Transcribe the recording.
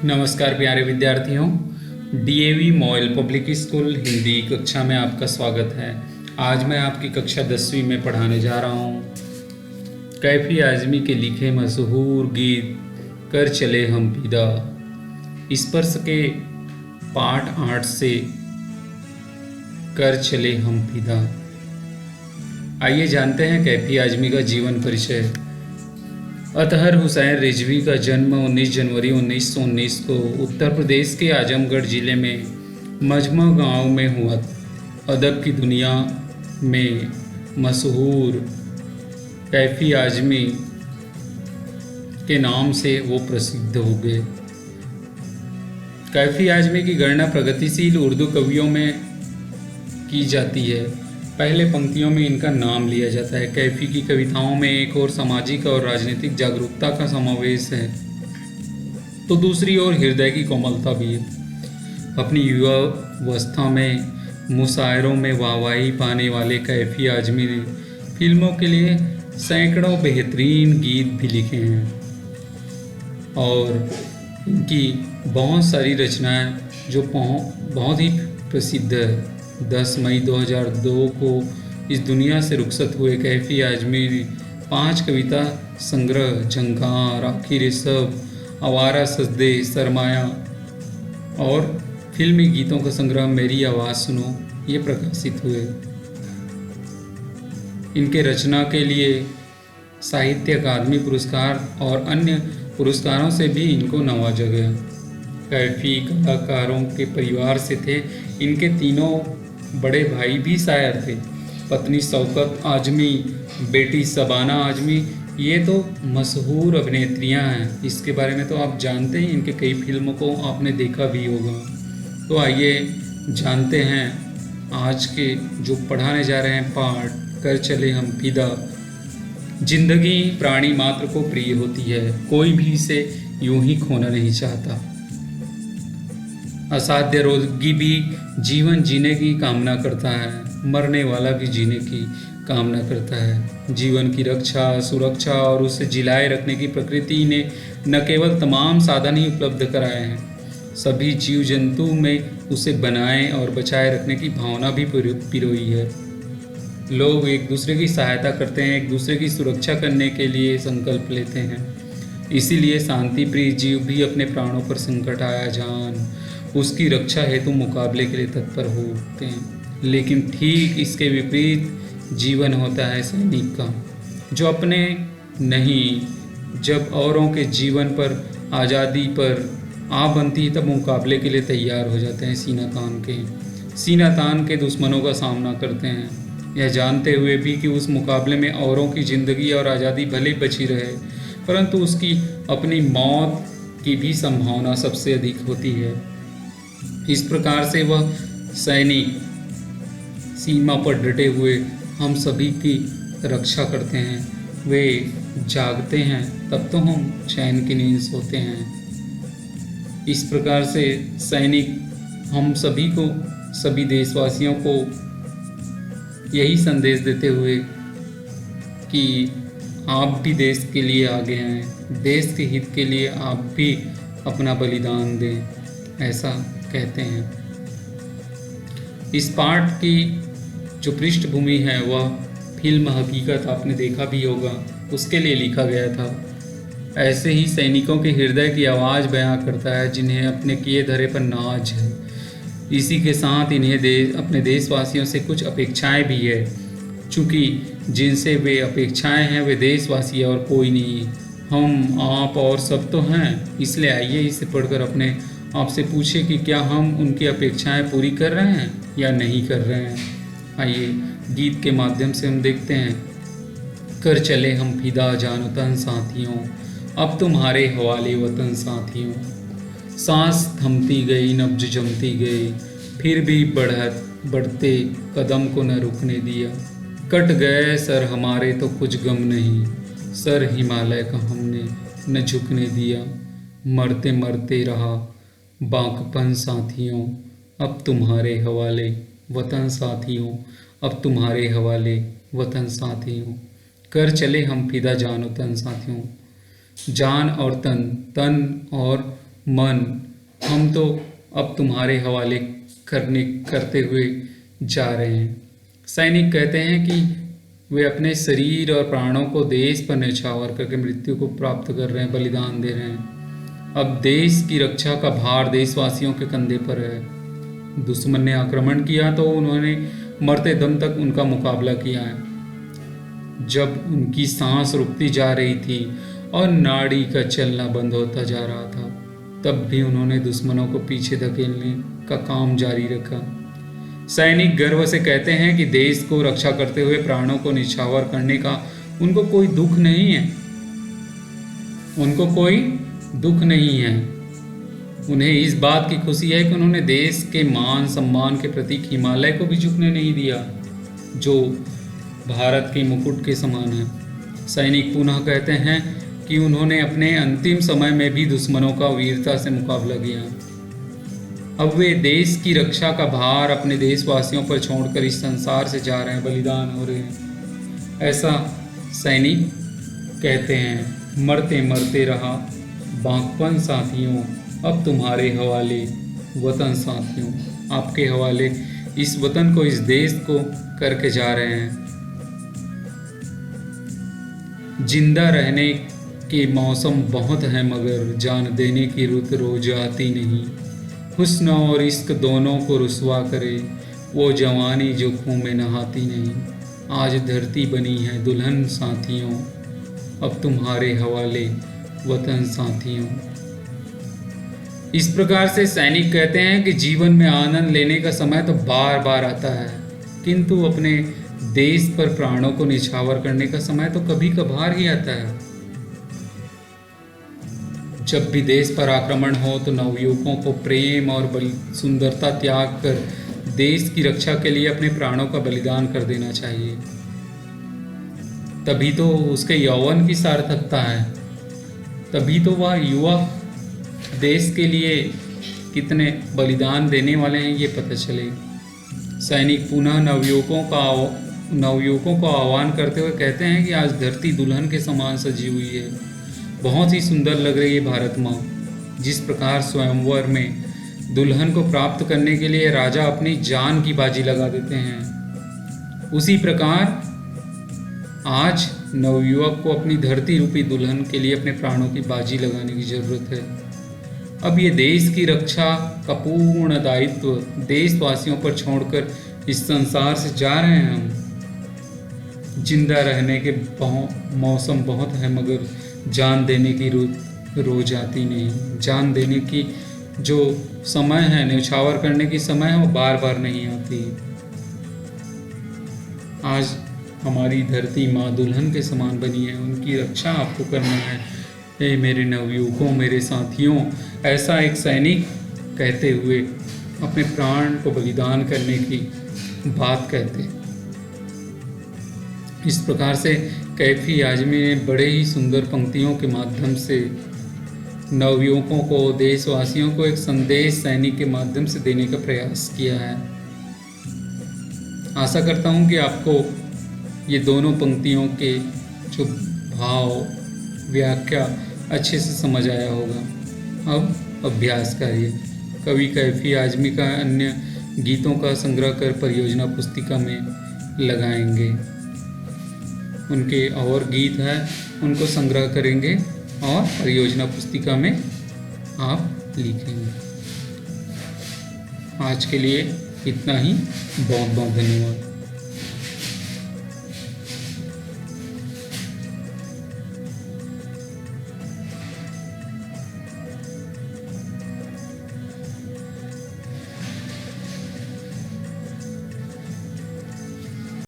नमस्कार प्यारे विद्यार्थियों। DAV MOIL public school Hindi कक्षा में आपका स्वागत है। आज मैं आपकी कक्षा 10वीं में पढ़ाने जा रहा हूँ कैफी आजमी के लिखे मशहूर गीत कर चले हम फिदा। स्पर्श के पाठ 8 से कर चले हम फिदा। आइए जानते हैं कैफी आजमी का जीवन परिचय। अतहर हुसैन रिजवी का जन्म 19 जनवरी 1919 को उत्तर प्रदेश के आजमगढ़ ज़िले में मजमा गांव में हुआ। अदब की दुनिया में मशहूर कैफी आजमी के नाम से वो प्रसिद्ध हो गए। कैफी आजमी की गणना प्रगतिशील उर्दू कवियों में की जाती है। पहले पंक्तियों में इनका नाम लिया जाता है। कैफी की कविताओं में एक और सामाजिक और राजनीतिक जागरूकता का समावेश है, तो दूसरी ओर हृदय की कोमलता भी है। अपनी युवावस्था में मुशायरों में वाहवाही पाने वाले कैफी आजमी ने फिल्मों के लिए सैकड़ों बेहतरीन गीत भी लिखे हैं और इनकी बहुत सारी रचनाएं जो बहुत ही प्रसिद्ध है। 10 मई 2002 को इस दुनिया से रुखसत हुए कैफी आजमी ने 5 कविता संग्रह झंकार, आखिर सब, आवारा सजदे, सरमाया और फिल्मी गीतों का संग्रह मेरी आवाज़ सुनो ये प्रकाशित हुए। इनके रचना के लिए साहित्य अकादमी पुरस्कार और अन्य पुरस्कारों से भी इनको नवाजा गया। कैफी कलाकारों के परिवार से थे। इनके तीनों बड़े भाई भी शायर थे। पत्नी शौकत आजमी, बेटी शबाना आजमी, ये तो मशहूर अभिनेत्रियां हैं। इसके बारे में तो आप जानते ही, इनके कई फिल्मों को आपने देखा भी होगा। तो आइए जानते हैं आज के जो पढ़ाने जा रहे हैं पाठ, कर चले हम फिदा। जिंदगी प्राणी मात्र को प्रिय होती है, कोई भी इसे यूं ही खोना नहीं चाहता। असाध्य रोगी भी जीवन जीने की कामना करता है, मरने वाला भी जीने की कामना करता है। जीवन की रक्षा, सुरक्षा और उसे जिलाए रखने की प्रकृति ने न केवल तमाम साधन ही उपलब्ध कराए हैं, सभी जीव जंतु में उसे बनाए और बचाए रखने की भावना भी पिरोई है। लोग एक दूसरे की सहायता करते हैं, एक दूसरे की सुरक्षा करने के लिए संकल्प लेते हैं। इसीलिए शांति प्रिय जीव भी अपने प्राणों पर संकट आया जान उसकी रक्षा हेतु मुकाबले के लिए तत्पर होते हैं। लेकिन ठीक इसके विपरीत जीवन होता है सैनिक का, जो अपने नहीं, जब औरों के जीवन पर, आज़ादी पर आ बनती है तब मुकाबले के लिए तैयार हो जाते हैं। सीना तान के दुश्मनों का सामना करते हैं, यह जानते हुए भी कि उस मुकाबले में औरों की ज़िंदगी और आज़ादी भले बची रहे, परंतु उसकी अपनी मौत की भी संभावना सबसे अधिक होती है। इस प्रकार से वह सैनिक सीमा पर डटे हुए हम सभी की रक्षा करते हैं। वे जागते हैं तब तो हम चैन की नींद सोते हैं। इस प्रकार से सैनिक हम सभी को, सभी देशवासियों को यही संदेश देते हुए कि आप भी देश के लिए आगे आएं, देश के हित के लिए आप भी अपना बलिदान दें, ऐसा कहते हैं। इस पाठ की जो पृष्ठभूमि है वह फिल्म हकीकत, आपने देखा भी होगा, उसके लिए लिखा गया था। ऐसे ही सैनिकों के हृदय की आवाज़ बयां करता है, जिन्हें अपने किए धरे पर नाज है। इसी के साथ इन्हें अपने देशवासियों से कुछ अपेक्षाएं भी है। चूँकि जिनसे वे अपेक्षाएं हैं वे देशवासी और कोई नहीं, हम आप और सब तो हैं। इसलिए आइए इसे पढ़कर अपने आपसे पूछे कि क्या हम उनकी अपेक्षाएं पूरी कर रहे हैं या नहीं कर रहे हैं। आइए गीत के माध्यम से हम देखते हैं। कर चले हम फिदा जानो तन साथियों, अब तुम्हारे हवाले वतन साथियों। सांस थमती गई, नब्ज जमती गई, फिर भी बढ़ते कदम को न रुकने दिया। कट गए सर हमारे तो कुछ गम नहीं, सर हिमालय का हमने न झुकने दिया। मरते मरते रहा बांकपन साथियों, अब तुम्हारे हवाले वतन साथियों, अब तुम्हारे हवाले वतन साथियों। कर चले हम फिदा जानो तन साथियों। जान और तन, तन और मन हम तो अब तुम्हारे हवाले करते हुए जा रहे हैं। सैनिक कहते हैं कि वे अपने शरीर और प्राणों को देश पर न्यौछावर करके मृत्यु को प्राप्त कर रहे हैं, बलिदान दे रहे हैं। अब देश की रक्षा का भार देशवासियों के कंधे पर है। दुश्मन ने आक्रमण किया तो उन्होंने मरते दम तक उनका मुकाबला किया है। जब उनकी सांस रुकती जा रही थी और नाड़ी का चलना बंद होता जा रहा था, तब भी उन्होंने दुश्मनों को पीछे धकेलने का काम जारी रखा। सैनिक गर्व से कहते हैं कि देश को रक्षा करते हुए प्राणों को निछावर करने का उनको कोई दुख नहीं है। उनको कोई दुख नहीं है। उन्हें इस बात की खुशी है कि उन्होंने देश के मान सम्मान के प्रतीक हिमालय को भी झुकने नहीं दिया, जो भारत के मुकुट के समान है। सैनिक पुनः कहते हैं कि उन्होंने अपने अंतिम समय में भी दुश्मनों का वीरता से मुकाबला किया। अब वे देश की रक्षा का भार अपने देशवासियों पर छोड़कर इस संसार से जा रहे हैं, बलिदान हो रहे हैं। ऐसा सैनिक कहते हैं। मरते मरते रहा बांकपन साथियों, अब तुम्हारे हवाले वतन साथियों। आपके हवाले इस वतन को, इस देश को करके जा रहे हैं। जिंदा रहने के मौसम बहुत हैं मगर जान देने की रुत रोज आती नहीं। हुस्न और इश्क दोनों को रुसवा करे वो जवानी जो खून में नहाती नहीं। आज धरती बनी है दुल्हन साथियों, अब तुम्हारे हवाले वतन साथियों। इस प्रकार से सैनिक कहते हैं कि जीवन में आनंद लेने का समय तो बार बार आता है, किंतु अपने देश पर प्राणों को निछावर करने का समय तो कभी कभार ही आता है। जब भी देश पर आक्रमण हो तो नवयुवकों को प्रेम और सुंदरता त्याग कर देश की रक्षा के लिए अपने प्राणों का बलिदान कर देना चाहिए। तभी तो उसके यौवन की सार्थकता है। तभी तो वह युवा देश के लिए कितने बलिदान देने वाले हैं ये पता चले। सैनिक पुनः नवयुवकों को आह्वान करते हुए कहते हैं कि आज धरती दुल्हन के समान सजी हुई है। बहुत ही सुंदर लग रही है भारत माँ। जिस प्रकार स्वयंवर में दुल्हन को प्राप्त करने के लिए राजा अपनी जान की बाजी लगा देते हैं, उसी प्रकार आज नवयुवक को अपनी धरती रूपी दुल्हन के लिए अपने प्राणों की बाजी लगाने की जरूरत है। अब ये देश की रक्षा का पूर्ण दायित्व देशवासियों पर छोड़कर इस संसार से जा रहे हैं हम। जिंदा रहने के मौसम बहुत है मगर जान देने की रोज आती नहीं। जान देने की जो समय है, न्यौछावर करने की समय है, वो बार बार नहीं आती। आज हमारी धरती माँ दुल्हन के समान बनी है, उनकी रक्षा आपको करना है। हे मेरे नवयुवकों, मेरे साथियों, ऐसा एक सैनिक कहते हुए अपने प्राण को बलिदान करने की बात कहते। इस प्रकार से कैफी आजमी ने बड़े ही सुंदर पंक्तियों के माध्यम से नवयुवकों को, देशवासियों को एक संदेश सैनिक के माध्यम से देने का प्रयास किया है। आशा करता हूँ कि आपको ये दोनों पंक्तियों के जो भाव, व्याख्या अच्छे से समझ आया होगा। अब अभ्यास करिए। कवि कैफी आजमी का अन्य गीतों का संग्रह कर परियोजना पुस्तिका में लगाएंगे। उनके और गीत हैं, उनको संग्रह करेंगे और परियोजना पुस्तिका में आप लिखेंगे। आज के लिए इतना ही। बहुत बहुत धन्यवाद।